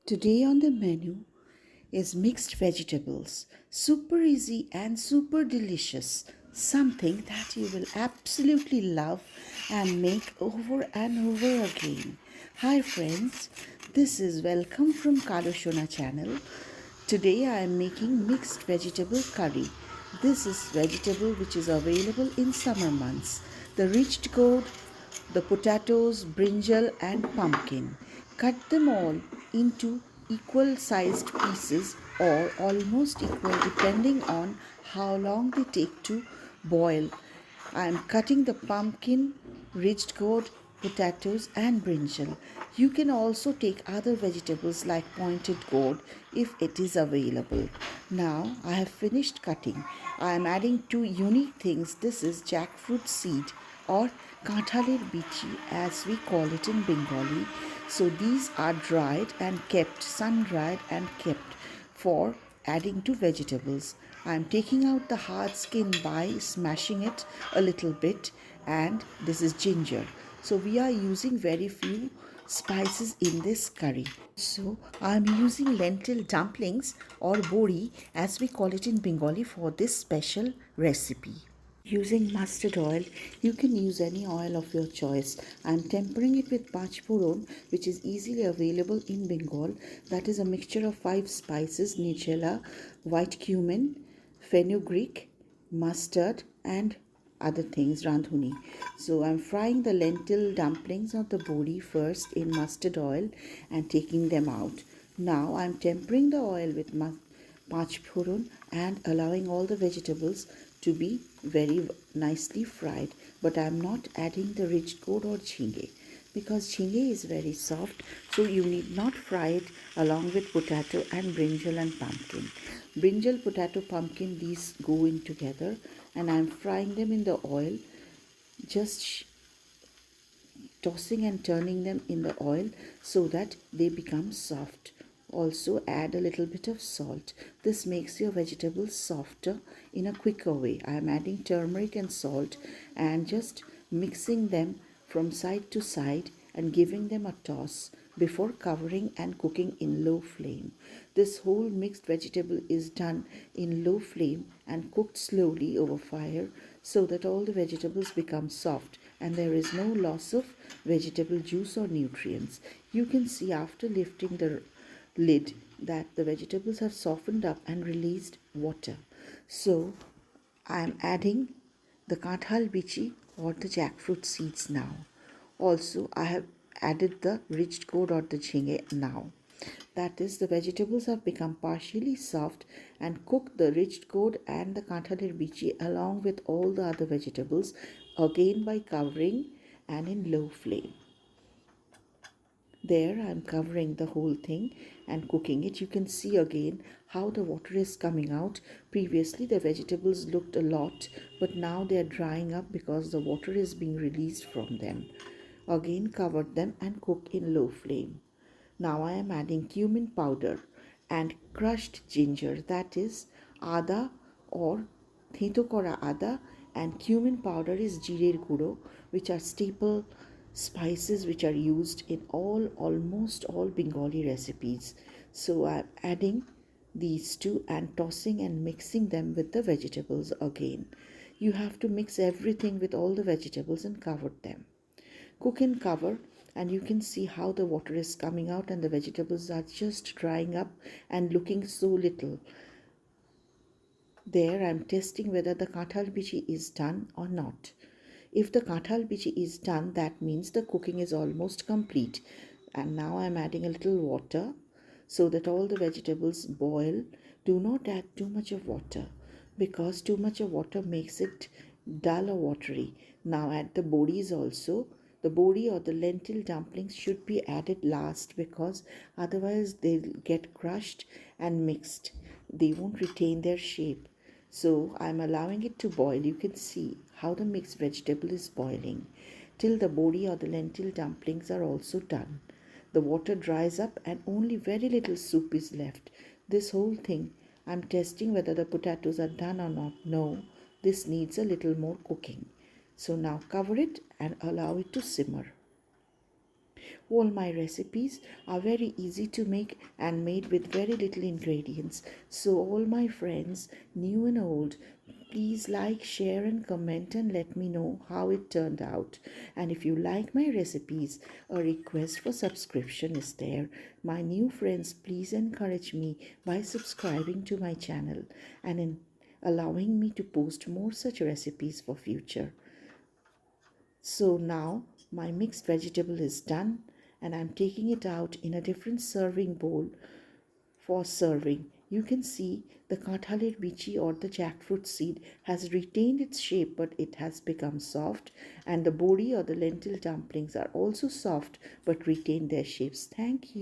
Today on the menu is mixed vegetables, super easy and super delicious. Something that you will absolutely love and make over and over again. Hi friends, this is Welcome from Kalushona channel. Today I am making mixed vegetable curry. This is vegetable which is available in summer months. The rich gourd, the potatoes, brinjal and pumpkin. Cut them all into equal sized pieces or almost equal depending on how long they take to boil. I am cutting the pumpkin, rich gourd, potatoes and brinjal. You can also take other vegetables like pointed gourd if it is available. Now I have finished cutting. I am adding two unique things. This is jackfruit seed or কাঁঠালের bichi as we call it in Bengali. So these are dried and kept, sun dried and kept for adding to vegetables. I am taking out the hard skin by smashing it a little bit, and this is ginger. So we are using very few spices in this curry. So I am using lentil dumplings or bori as we call it in Bengali for this special recipe. Using mustard oil, you can use any oil of your choice. I am tempering it with panchmisali, which is easily available in Bengal. That is a mixture of 5 spices: nigella, white cumin, fenugreek, mustard, and other things, randhuni. So I'm frying the lentil dumplings of the bori first in mustard oil and taking them out. Now I'm tempering the oil with panchforon and allowing all the vegetables to be very nicely fried, but I am not adding the rich gourd or jhinge because jhinge is very soft, so you need not fry it along with potato and brinjal and pumpkin. Brinjal, potato, pumpkin, these go in together, and I am frying them in the oil, just tossing and turning them in the oil so that they become soft. Also add a little bit of salt. This makes your vegetables softer in a quicker way. I am adding turmeric and salt and just mixing them from side to side and giving them a toss before covering and cooking in low flame. This whole mixed vegetable is done in low flame and cooked slowly over fire so that all the vegetables become soft and there is no loss of vegetable juice or nutrients. You can see after lifting the lid that the vegetables have softened up and released water. So I am adding the kathal bichi or the jackfruit seeds now. Also I have added the rich gourd or the jhinge now. That is, the vegetables have become partially soft, and cook the rich gourd and the kathal bichi along with all the other vegetables again by covering and in low flame. There I am covering the whole thing and cooking it. You can see again how the water is coming out. Previously the vegetables looked a lot, but now they are drying up because the water is being released from them. Again covered them and cook in low flame. Now I am adding cumin powder and crushed ginger, that is ada or theto kora ada, and cumin powder is jirer guro, which are staple spices which are used in almost all Bengali recipes. So I am adding these two and tossing and mixing them with the vegetables again. You have to mix everything with all the vegetables and cover them. Cook and cover, and you can see how the water is coming out and the vegetables are just drying up and looking so little. There I am testing whether the kathal bichi is done or not. If the kathal bichi is done, that means the cooking is almost complete. And now I am adding a little water so that all the vegetables boil. Do not add too much of water because too much of water makes it dull or watery. Now add the boris also. The bori or the lentil dumplings should be added last because otherwise they'll get crushed and mixed. They won't retain their shape. So I'm allowing it to boil. You can see how the mixed vegetable is boiling till the bori or the lentil dumplings are also done. The water dries up and only very little soup is left. This whole thing, I'm testing whether the potatoes are done or not. No, this needs a little more cooking. So now cover it and allow it to simmer. All my recipes are very easy to make and made with very little ingredients. So, all my friends, new and old, please like, share, and comment and let me know how it turned out. And if you like my recipes, a request for subscription is there. My new friends, please encourage me by subscribing to my channel and in allowing me to post more such recipes for future. So now my mixed vegetable is done and I'm taking it out in a different serving bowl for serving. You can see the kathaler bichi or the jackfruit seed has retained its shape but it has become soft, and the bodi or the lentil dumplings are also soft but retain their shapes. Thank you.